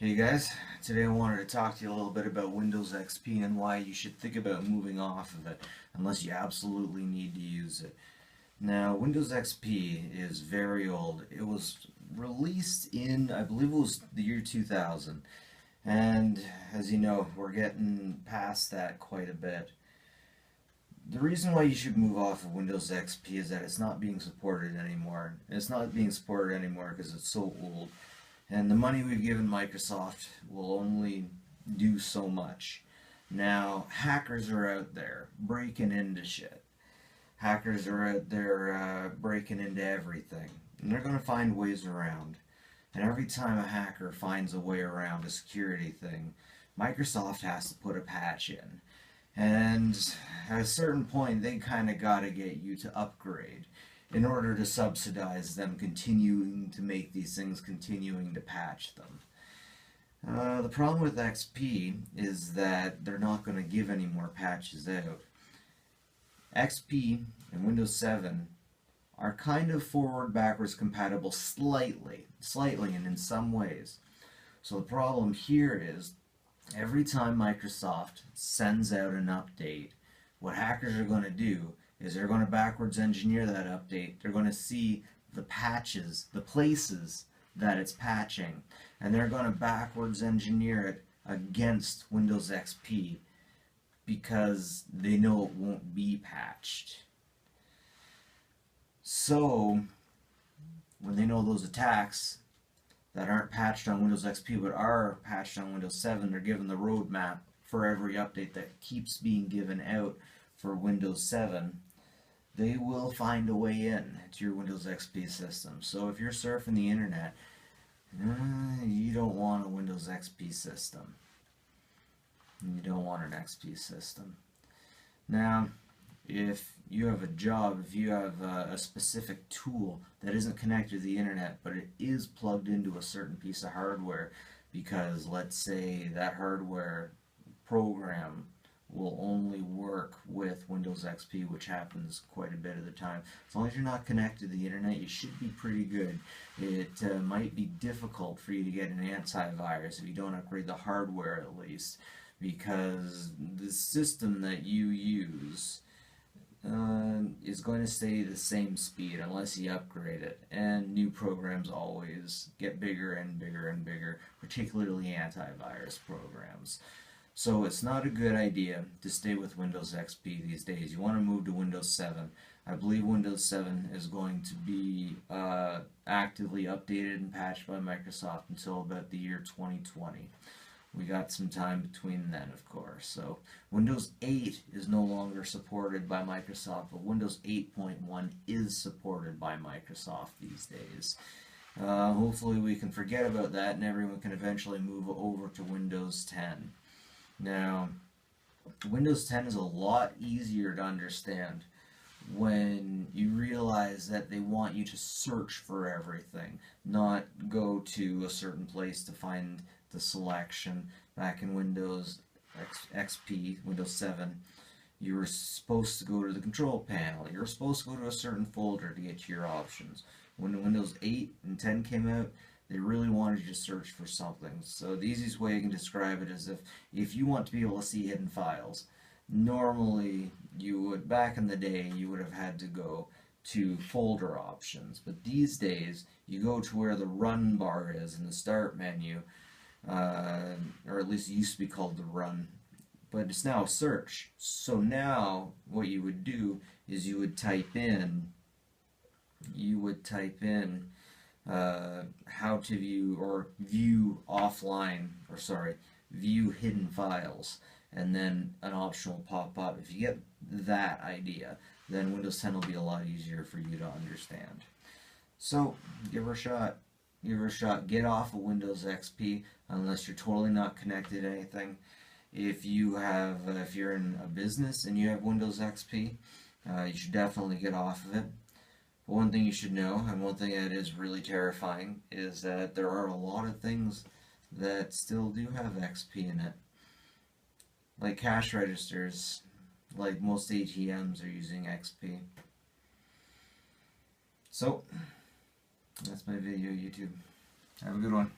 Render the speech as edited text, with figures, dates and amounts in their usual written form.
Hey guys, today I wanted to talk to you a little bit about Windows XP and why you should think about moving off of it unless you absolutely need to use it. Now, Windows XP is very old. It was released in, I believe it was the year 2000, and as you know, we're getting past that quite a bit. The reason why you should move off of Windows XP is that it's not being supported anymore. It's not being supported anymore because it's so old. And the money we've given Microsoft will only do so much. Now, hackers are out there breaking into shit. Hackers are out there breaking into everything. And they're going to find ways around. And every time a hacker finds a way around a security thing, Microsoft has to put a patch in. And at a certain point, they kind of got to get you to upgrade in order to subsidize them continuing to make these things, continuing to patch them. The problem with XP is that they're not going to give any more patches out. XP and Windows 7 are kind of forward-backwards compatible slightly, and in some ways. So the problem here is every time Microsoft sends out an update, what hackers are going to do is they're going to backwards engineer that update. They're going to see the patches, the places that it's patching, and they're going to backwards engineer it against Windows XP because they know it won't be patched. So when they know those attacks that aren't patched on Windows XP but are patched on Windows 7, they're given the roadmap for every update that keeps being given out for Windows 7. They will find a way in to your Windows XP system. So if you're surfing the internet, you don't want a Windows XP system. You don't want an XP system. Now, if you have a job, if you have a specific tool that isn't connected to the internet, but it is plugged into a certain piece of hardware, because let's say that hardware program will only work with Windows XP, which happens quite a bit of the time. As long as you're not connected to the internet, you should be pretty good. It might be difficult for you to get an antivirus if you don't upgrade the hardware at least, because the system that you use is going to stay the same speed unless you upgrade it, and new programs always get bigger and bigger and bigger, particularly antivirus programs. So it's not a good idea to stay with Windows XP these days. You want to move to Windows 7. I believe Windows 7 is going to be actively updated and patched by Microsoft until about the year 2020. We got some time between then, of course. So Windows 8 is no longer supported by Microsoft, but Windows 8.1 is supported by Microsoft these days. Hopefully we can forget about that and everyone can eventually move over to Windows 10. Now, Windows 10 is a lot easier to understand when you realize that they want you to search for everything, not go to a certain place to find the selection. Back in Windows XP, Windows 7, you were supposed to go to the control panel. You were supposed to go to a certain folder to get to your options. When Windows 8 and 10 came out, they really wanted you to search for something. So the easiest way I can describe it is if you want to be able to see hidden files, normally you would, back in the day, you would have had to go to folder options. But these days, you go to where the run bar is in the start menu, or at least it used to be called the run, but it's now search. So now what you would do is you would type in how to view or view offline, or sorry, view hidden files, and then an option will pop up. If you get that idea, then Windows 10 will be a lot easier for you to understand. So give her a shot. Give her a shot. Get off of Windows XP unless you're totally not connected to anything. If you're in a business and you have Windows XP, you should definitely get off of it. But one thing you should know, and one thing that is really terrifying, is that there are a lot of things that still do have XP in it. Like cash registers, like most ATMs are using XP. So, that's my video, YouTube. Have a good one.